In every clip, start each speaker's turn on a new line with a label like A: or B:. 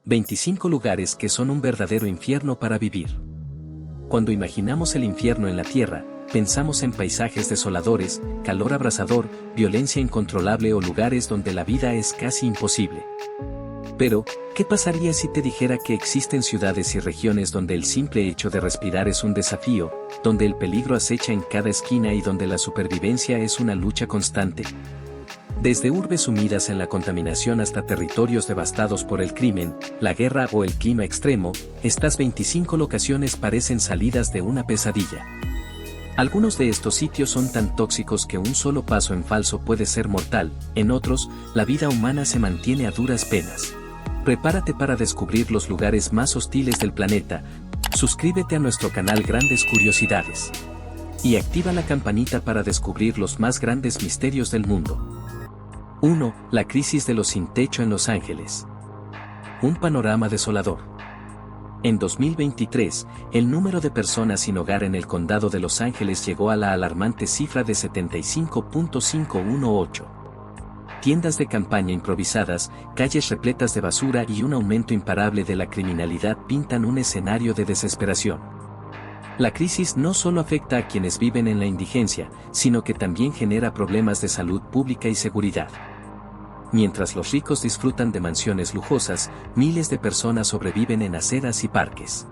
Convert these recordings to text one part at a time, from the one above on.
A: 25 lugares que son un verdadero infierno para vivir. Cuando imaginamos el infierno en la tierra, pensamos en paisajes desoladores, calor abrasador, violencia incontrolable o lugares donde la vida es casi imposible. Pero, ¿qué pasaría si te dijera que existen ciudades y regiones donde el simple hecho de respirar es un desafío, donde el peligro acecha en cada esquina y donde la supervivencia es una lucha constante? Desde urbes sumidas en la contaminación hasta territorios devastados por el crimen, la guerra o el clima extremo, estas 25 locaciones parecen salidas de una pesadilla. Algunos de estos sitios son tan tóxicos que un solo paso en falso puede ser mortal, en otros, la vida humana se mantiene a duras penas. Prepárate para descubrir los lugares más hostiles del planeta, suscríbete a nuestro canal Grandes Curiosidades. Y activa la campanita para descubrir los más grandes misterios del mundo. 1. La crisis de los sin techo en Los Ángeles. Un panorama desolador. En 2023, el número de personas sin hogar en el condado de Los Ángeles llegó a la alarmante cifra de 75.518. Tiendas de campaña improvisadas, calles repletas de basura y un aumento imparable de la criminalidad pintan un escenario de desesperación. La crisis no solo afecta a quienes viven en la indigencia, sino que también genera problemas de salud pública y seguridad. Mientras los ricos disfrutan de mansiones lujosas, miles de personas sobreviven en aceras y parques.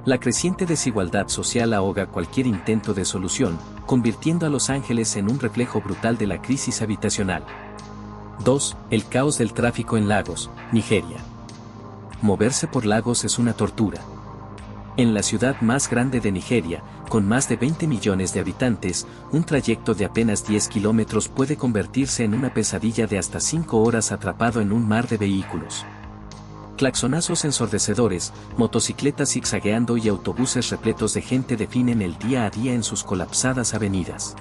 A: La creciente desigualdad social ahoga cualquier intento de solución, convirtiendo a Los Ángeles en un reflejo brutal de la crisis habitacional. 2. El caos del tráfico en Lagos, Nigeria. Moverse por Lagos es una tortura. En la ciudad más grande de Nigeria, con más de 20 millones de habitantes, un trayecto de apenas 10 kilómetros puede convertirse en una pesadilla de hasta 5 horas atrapado en un mar de vehículos. Claxonazos ensordecedores, motocicletas zigzagueando y autobuses repletos de gente definen el día a día en sus colapsadas avenidas.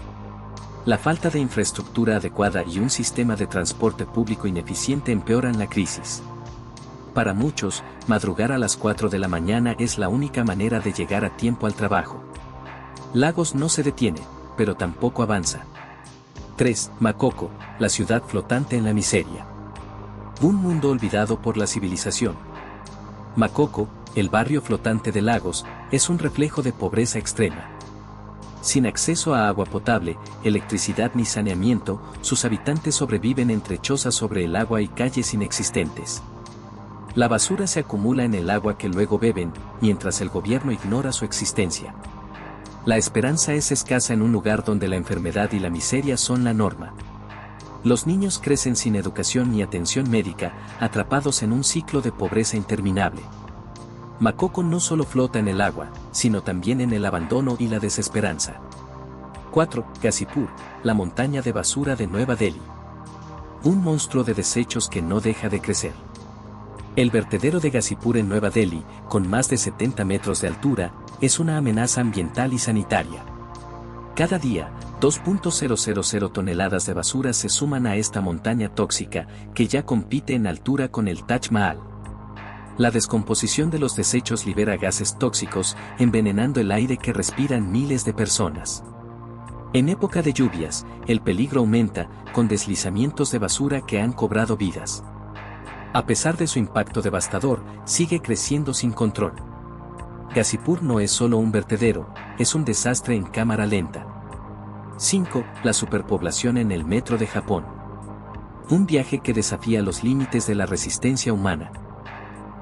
A: La falta de infraestructura adecuada y un sistema de transporte público ineficiente empeoran la crisis. Para muchos, madrugar a las 4 de la mañana es la única manera de llegar a tiempo al trabajo. Lagos no se detiene, pero tampoco avanza. 3. Makoko, la ciudad flotante en la miseria. Un mundo olvidado por la civilización. Makoko, el barrio flotante de Lagos, es un reflejo de pobreza extrema. Sin acceso a agua potable, electricidad ni saneamiento, sus habitantes sobreviven entre chozas sobre el agua y calles inexistentes. La basura se acumula en el agua que luego beben, mientras el gobierno ignora su existencia. La esperanza es escasa en un lugar donde la enfermedad y la miseria son la norma. Los niños crecen sin educación ni atención médica, atrapados en un ciclo de pobreza interminable. Makoko no solo flota en el agua, sino también en el abandono y la desesperanza. 4. Ghazipur, la montaña de basura de Nueva Delhi. Un monstruo de desechos que no deja de crecer. El vertedero de Ghazipur en Nueva Delhi, con más de 70 metros de altura, es una amenaza ambiental y sanitaria. Cada día, 2.000 toneladas de basura se suman a esta montaña tóxica, que ya compite en altura con el Taj Mahal. La descomposición de los desechos libera gases tóxicos, envenenando el aire que respiran miles de personas. En época de lluvias, el peligro aumenta, con deslizamientos de basura que han cobrado vidas. A pesar de su impacto devastador, sigue creciendo sin control. Ghazipur no es solo un vertedero, es un desastre en cámara lenta. 5. La superpoblación en el metro de Japón. Un viaje que desafía los límites de la resistencia humana.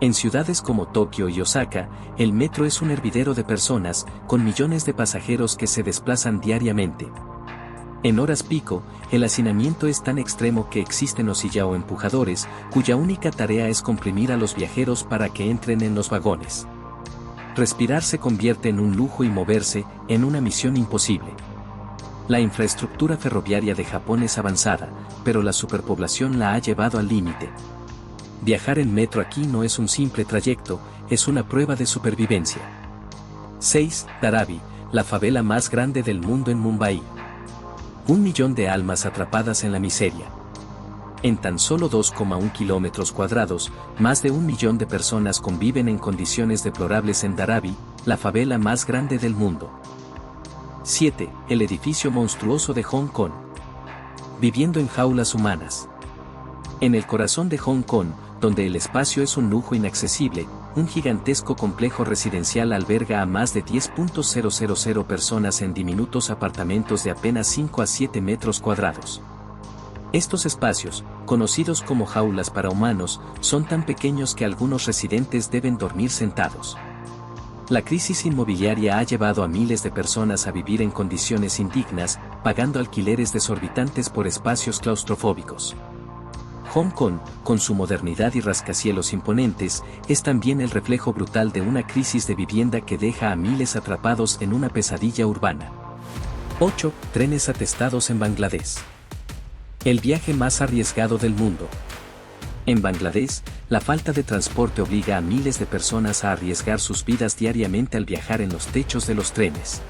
A: En ciudades como Tokio y Osaka, el metro es un hervidero de personas, con millones de pasajeros que se desplazan diariamente. En horas pico, el hacinamiento es tan extremo que existen osilla o empujadores, cuya única tarea es comprimir a los viajeros para que entren en los vagones. Respirar se convierte en un lujo y moverse, en una misión imposible. La infraestructura ferroviaria de Japón es avanzada, pero la superpoblación la ha llevado al límite. Viajar en metro aquí no es un simple trayecto, es una prueba de supervivencia. 6. Dharavi, la favela más grande del mundo en Mumbai. 1 millón de almas atrapadas en la miseria. En tan solo 2,1 kilómetros cuadrados, más de 1 millón de personas conviven en condiciones deplorables en Dharavi, la favela más grande del mundo. 7. El edificio monstruoso de Hong Kong. Viviendo en jaulas humanas. En el corazón de Hong Kong, donde el espacio es un lujo inaccesible, un gigantesco complejo residencial alberga a más de 10.000 personas en diminutos apartamentos de apenas 5 a 7 metros cuadrados. Estos espacios, conocidos como jaulas para humanos, son tan pequeños que algunos residentes deben dormir sentados. La crisis inmobiliaria ha llevado a miles de personas a vivir en condiciones indignas, pagando alquileres desorbitantes por espacios claustrofóbicos. Hong Kong, con su modernidad y rascacielos imponentes, es también el reflejo brutal de una crisis de vivienda que deja a miles atrapados en una pesadilla urbana. 8. Trenes atestados en Bangladesh. El viaje más arriesgado del mundo. En Bangladesh, la falta de transporte obliga a miles de personas a arriesgar sus vidas diariamente al viajar en los techos de los trenes.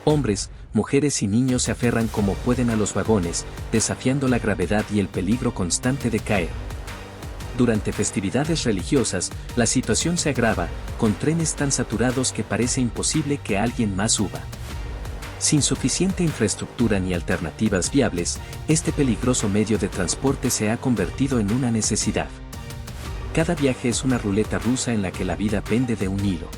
A: Hombres, mujeres y niños se aferran como pueden a los vagones, desafiando la gravedad y el peligro constante de caer. Durante festividades religiosas, la situación se agrava, con trenes tan saturados que parece imposible que alguien más suba. Sin suficiente infraestructura ni alternativas viables, este peligroso medio de transporte se ha convertido en una necesidad. Cada viaje es una ruleta rusa en la que la vida pende de un hilo.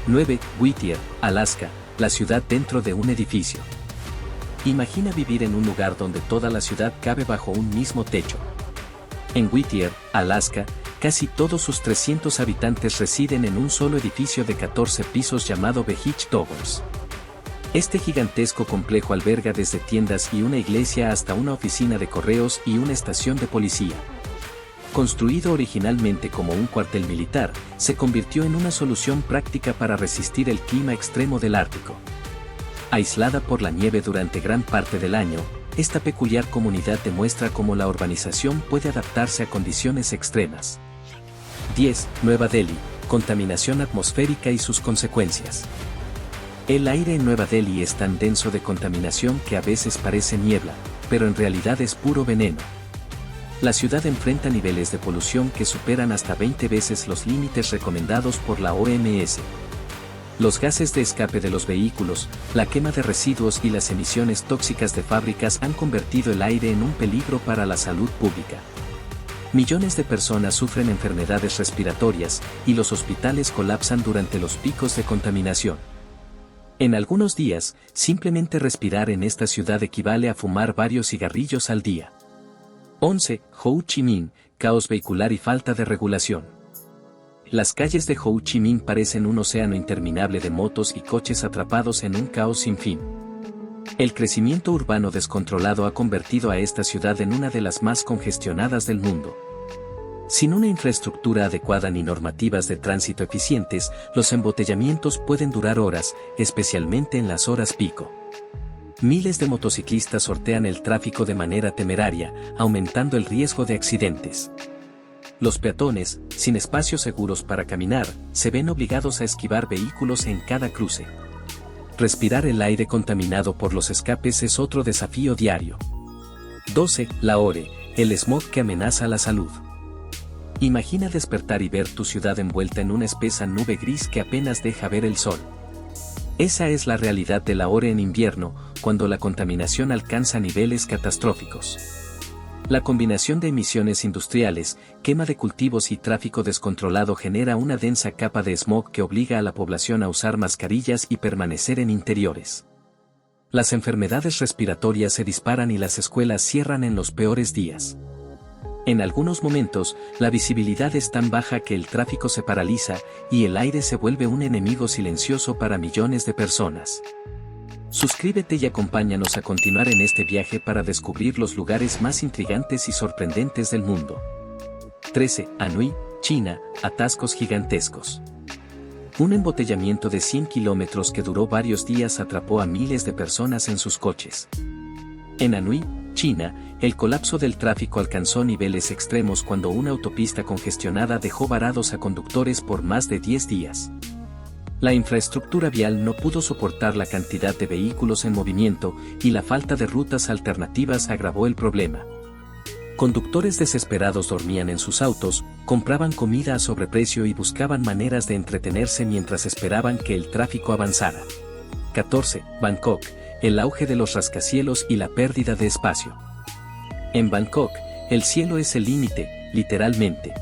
A: 9. Whittier, Alaska, la ciudad dentro de un edificio. Imagina vivir en un lugar donde toda la ciudad cabe bajo un mismo techo. En Whittier, Alaska, casi todos sus 300 habitantes residen en un solo edificio de 14 pisos llamado Beach Towers. Este gigantesco complejo alberga desde tiendas y una iglesia hasta una oficina de correos y una estación de policía. Construido originalmente como un cuartel militar, se convirtió en una solución práctica para resistir el clima extremo del Ártico. Aislada por la nieve durante gran parte del año, esta peculiar comunidad demuestra cómo la urbanización puede adaptarse a condiciones extremas. 10. Nueva Delhi, contaminación atmosférica y sus consecuencias. El aire en Nueva Delhi es tan denso de contaminación que a veces parece niebla, pero en realidad es puro veneno. La ciudad enfrenta niveles de polución que superan hasta 20 veces los límites recomendados por la OMS. Los gases de escape de los vehículos, la quema de residuos y las emisiones tóxicas de fábricas han convertido el aire en un peligro para la salud pública. Millones de personas sufren enfermedades respiratorias, y los hospitales colapsan durante los picos de contaminación. En algunos días, simplemente respirar en esta ciudad equivale a fumar varios cigarrillos al día. 11. Ho Chi Minh, caos vehicular y falta de regulación. Las calles de Ho Chi Minh parecen un océano interminable de motos y coches atrapados en un caos sin fin. El crecimiento urbano descontrolado ha convertido a esta ciudad en una de las más congestionadas del mundo. Sin una infraestructura adecuada ni normativas de tránsito eficientes, los embotellamientos pueden durar horas, especialmente en las horas pico. Miles de motociclistas sortean el tráfico de manera temeraria, aumentando el riesgo de accidentes. Los peatones, sin espacios seguros para caminar, se ven obligados a esquivar vehículos en cada cruce. Respirar el aire contaminado por los escapes es otro desafío diario. 12. Lahore, el smog que amenaza la salud. Imagina despertar y ver tu ciudad envuelta en una espesa nube gris que apenas deja ver el sol. Esa es la realidad de Lahore en invierno, cuando la contaminación alcanza niveles catastróficos. La combinación de emisiones industriales, quema de cultivos y tráfico descontrolado genera una densa capa de smog que obliga a la población a usar mascarillas y permanecer en interiores. Las enfermedades respiratorias se disparan y las escuelas cierran en los peores días. En algunos momentos, la visibilidad es tan baja que el tráfico se paraliza y el aire se vuelve un enemigo silencioso para millones de personas. Suscríbete y acompáñanos a continuar en este viaje para descubrir los lugares más intrigantes y sorprendentes del mundo. 13. Anhui, China, atascos gigantescos. Un embotellamiento de 100 kilómetros que duró varios días atrapó a miles de personas en sus coches. En Anhui, China, el colapso del tráfico alcanzó niveles extremos cuando una autopista congestionada dejó varados a conductores por más de 10 días. La infraestructura vial no pudo soportar la cantidad de vehículos en movimiento y la falta de rutas alternativas agravó el problema. Conductores desesperados dormían en sus autos, compraban comida a sobreprecio y buscaban maneras de entretenerse mientras esperaban que el tráfico avanzara. 14. Bangkok, el auge de los rascacielos y la pérdida de espacio. En Bangkok, el cielo es el límite, literalmente.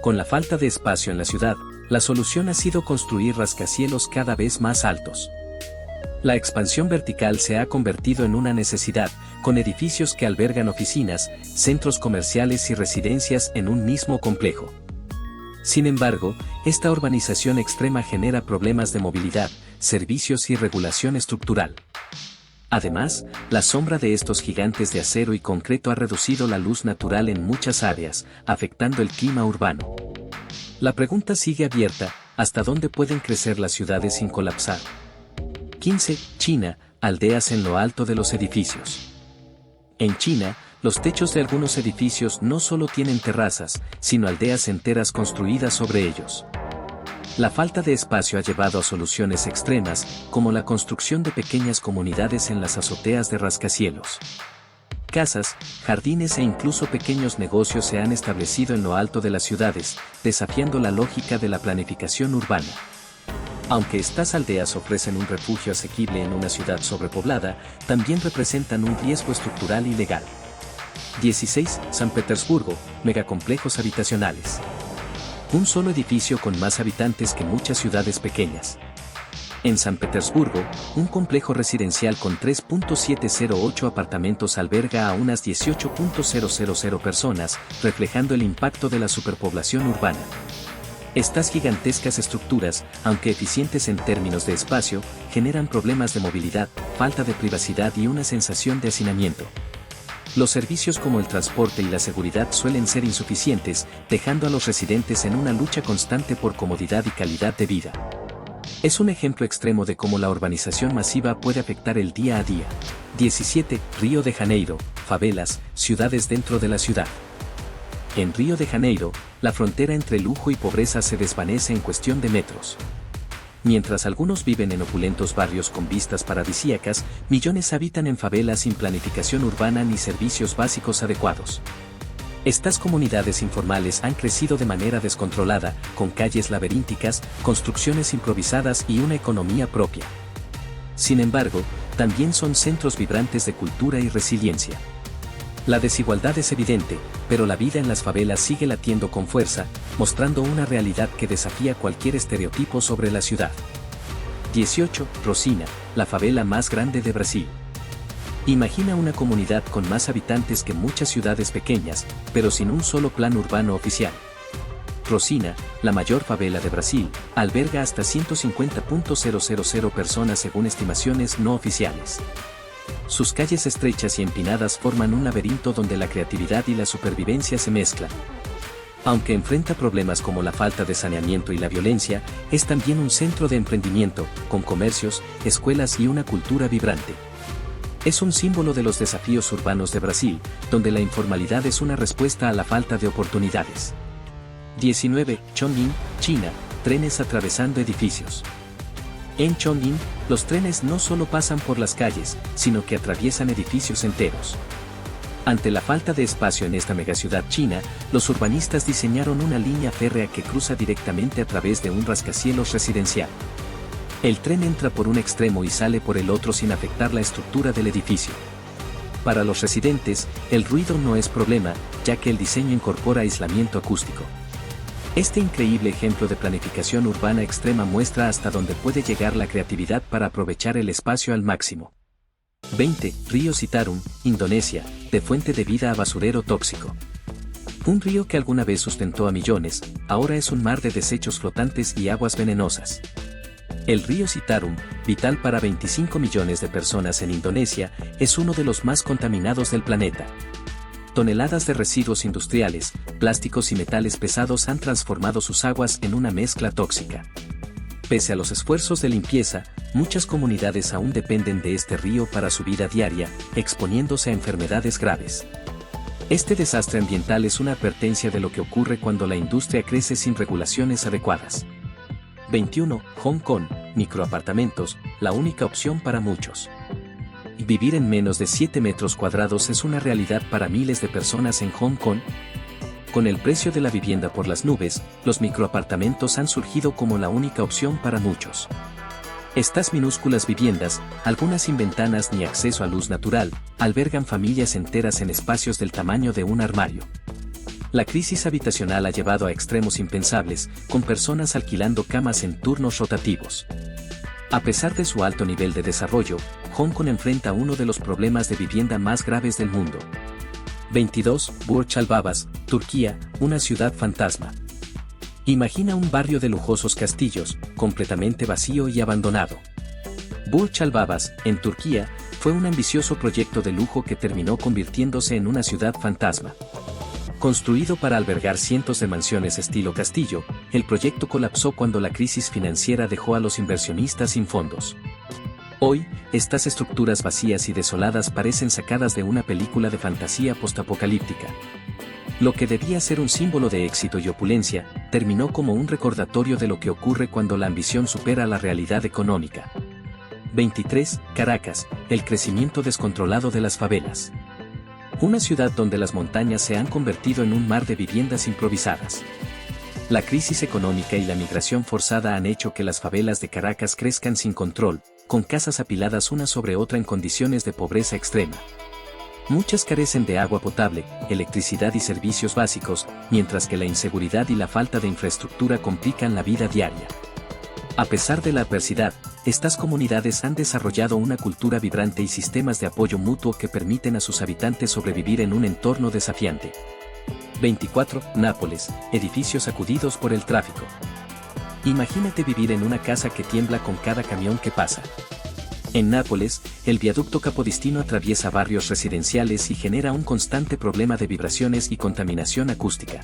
A: Con la falta de espacio en la ciudad, la solución ha sido construir rascacielos cada vez más altos. La expansión vertical se ha convertido en una necesidad, con edificios que albergan oficinas, centros comerciales y residencias en un mismo complejo. Sin embargo, esta urbanización extrema genera problemas de movilidad, servicios y regulación estructural. Además, la sombra de estos gigantes de acero y concreto ha reducido la luz natural en muchas áreas, afectando el clima urbano. La pregunta sigue abierta: ¿hasta dónde pueden crecer las ciudades sin colapsar? 15. China, aldeas en lo alto de los edificios. En China, los techos de algunos edificios no solo tienen terrazas, sino aldeas enteras construidas sobre ellos. La falta de espacio ha llevado a soluciones extremas, como la construcción de pequeñas comunidades en las azoteas de rascacielos. Casas, jardines e incluso pequeños negocios se han establecido en lo alto de las ciudades, desafiando la lógica de la planificación urbana. Aunque estas aldeas ofrecen un refugio asequible en una ciudad sobrepoblada, también representan un riesgo estructural y legal. 16. San Petersburgo, megacomplejos habitacionales. Un solo edificio con más habitantes que muchas ciudades pequeñas. En San Petersburgo, un complejo residencial con 3.708 apartamentos alberga a unas 18.000 personas, reflejando el impacto de la superpoblación urbana. Estas gigantescas estructuras, aunque eficientes en términos de espacio, generan problemas de movilidad, falta de privacidad y una sensación de hacinamiento. Los servicios como el transporte y la seguridad suelen ser insuficientes, dejando a los residentes en una lucha constante por comodidad y calidad de vida. Es un ejemplo extremo de cómo la urbanización masiva puede afectar el día a día. 17. Río de Janeiro, favelas, ciudades dentro de la ciudad. En Río de Janeiro, la frontera entre lujo y pobreza se desvanece en cuestión de metros. Mientras algunos viven en opulentos barrios con vistas paradisíacas, millones habitan en favelas sin planificación urbana ni servicios básicos adecuados. Estas comunidades informales han crecido de manera descontrolada, con calles laberínticas, construcciones improvisadas y una economía propia. Sin embargo, también son centros vibrantes de cultura y resiliencia. La desigualdad es evidente, pero la vida en las favelas sigue latiendo con fuerza, mostrando una realidad que desafía cualquier estereotipo sobre la ciudad. 18. Rosina, la favela más grande de Brasil. Imagina una comunidad con más habitantes que muchas ciudades pequeñas, pero sin un solo plan urbano oficial. Rosina, la mayor favela de Brasil, alberga hasta 150.000 personas según estimaciones no oficiales. Sus calles estrechas y empinadas forman un laberinto donde la creatividad y la supervivencia se mezclan. Aunque enfrenta problemas como la falta de saneamiento y la violencia, es también un centro de emprendimiento, con comercios, escuelas y una cultura vibrante. Es un símbolo de los desafíos urbanos de Brasil, donde la informalidad es una respuesta a la falta de oportunidades. 19. Chongqing, China, trenes atravesando edificios. En Chongqing, los trenes no solo pasan por las calles, sino que atraviesan edificios enteros. Ante la falta de espacio en esta megaciudad china, los urbanistas diseñaron una línea férrea que cruza directamente a través de un rascacielos residencial. El tren entra por un extremo y sale por el otro sin afectar la estructura del edificio. Para los residentes, el ruido no es problema, ya que el diseño incorpora aislamiento acústico. Este increíble ejemplo de planificación urbana extrema muestra hasta dónde puede llegar la creatividad para aprovechar el espacio al máximo. 20. Río Citarum, Indonesia, de fuente de vida a basurero tóxico. Un río que alguna vez sustentó a millones, ahora es un mar de desechos flotantes y aguas venenosas. El río Citarum, vital para 25 millones de personas en Indonesia, es uno de los más contaminados del planeta. Toneladas de residuos industriales, plásticos y metales pesados han transformado sus aguas en una mezcla tóxica. Pese a los esfuerzos de limpieza, muchas comunidades aún dependen de este río para su vida diaria, exponiéndose a enfermedades graves. Este desastre ambiental es una advertencia de lo que ocurre cuando la industria crece sin regulaciones adecuadas. 21. Hong Kong, microapartamentos, la única opción para muchos. Vivir en menos de 7 metros cuadrados es una realidad para miles de personas en Hong Kong. Con el precio de la vivienda por las nubes, los microapartamentos han surgido como la única opción para muchos. Estas minúsculas viviendas, algunas sin ventanas ni acceso a luz natural, albergan familias enteras en espacios del tamaño de un armario. La crisis habitacional ha llevado a extremos impensables, con personas alquilando camas en turnos rotativos. A pesar de su alto nivel de desarrollo, Hong Kong enfrenta uno de los problemas de vivienda más graves del mundo. 22. Burj Al Babas, Turquía, una ciudad fantasma. Imagina un barrio de lujosos castillos, completamente vacío y abandonado. Burj Al Babas, en Turquía, fue un ambicioso proyecto de lujo que terminó convirtiéndose en una ciudad fantasma. Construido para albergar cientos de mansiones estilo castillo, el proyecto colapsó cuando la crisis financiera dejó a los inversionistas sin fondos. Hoy, estas estructuras vacías y desoladas parecen sacadas de una película de fantasía postapocalíptica. Lo que debía ser un símbolo de éxito y opulencia, terminó como un recordatorio de lo que ocurre cuando la ambición supera la realidad económica. 23. Caracas, el crecimiento descontrolado de las favelas. Una ciudad donde las montañas se han convertido en un mar de viviendas improvisadas. La crisis económica y la migración forzada han hecho que las favelas de Caracas crezcan sin control, con casas apiladas una sobre otra en condiciones de pobreza extrema. Muchas carecen de agua potable, electricidad y servicios básicos, mientras que la inseguridad y la falta de infraestructura complican la vida diaria. A pesar de la adversidad, estas comunidades han desarrollado una cultura vibrante y sistemas de apoyo mutuo que permiten a sus habitantes sobrevivir en un entorno desafiante. 24. Nápoles, edificios sacudidos por el tráfico. Imagínate vivir en una casa que tiembla con cada camión que pasa. En Nápoles, el viaducto Capodistino atraviesa barrios residenciales y genera un constante problema de vibraciones y contaminación acústica.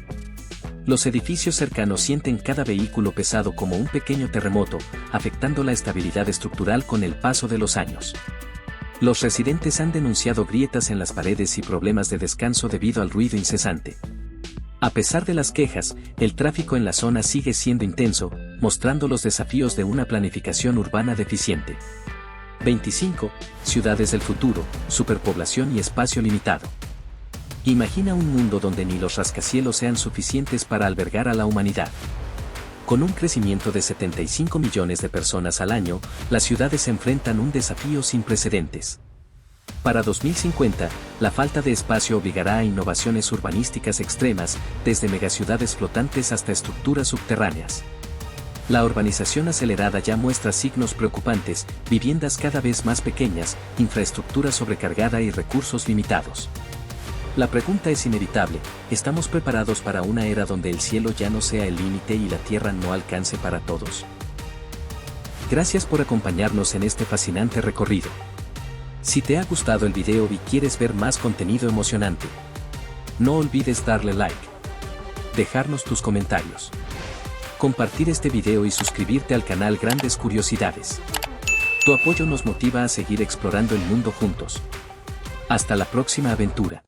A: Los edificios cercanos sienten cada vehículo pesado como un pequeño terremoto, afectando la estabilidad estructural con el paso de los años. Los residentes han denunciado grietas en las paredes y problemas de descanso debido al ruido incesante. A pesar de las quejas, el tráfico en la zona sigue siendo intenso, mostrando los desafíos de una planificación urbana deficiente. 25. Ciudades del futuro, superpoblación y espacio limitado. Imagina un mundo donde ni los rascacielos sean suficientes para albergar a la humanidad. Con un crecimiento de 75 millones de personas al año, las ciudades enfrentan un desafío sin precedentes. Para 2050, la falta de espacio obligará a innovaciones urbanísticas extremas, desde megaciudades flotantes hasta estructuras subterráneas. La urbanización acelerada ya muestra signos preocupantes, viviendas cada vez más pequeñas, infraestructura sobrecargada y recursos limitados. La pregunta es inevitable, ¿estamos preparados para una era donde el cielo ya no sea el límite y la tierra no alcance para todos? Gracias por acompañarnos en este fascinante recorrido. Si te ha gustado el video y quieres ver más contenido emocionante, no olvides darle like, dejarnos tus comentarios, compartir este video y suscribirte al canal Grandes Curiosidades. Tu apoyo nos motiva a seguir explorando el mundo juntos. Hasta la próxima aventura.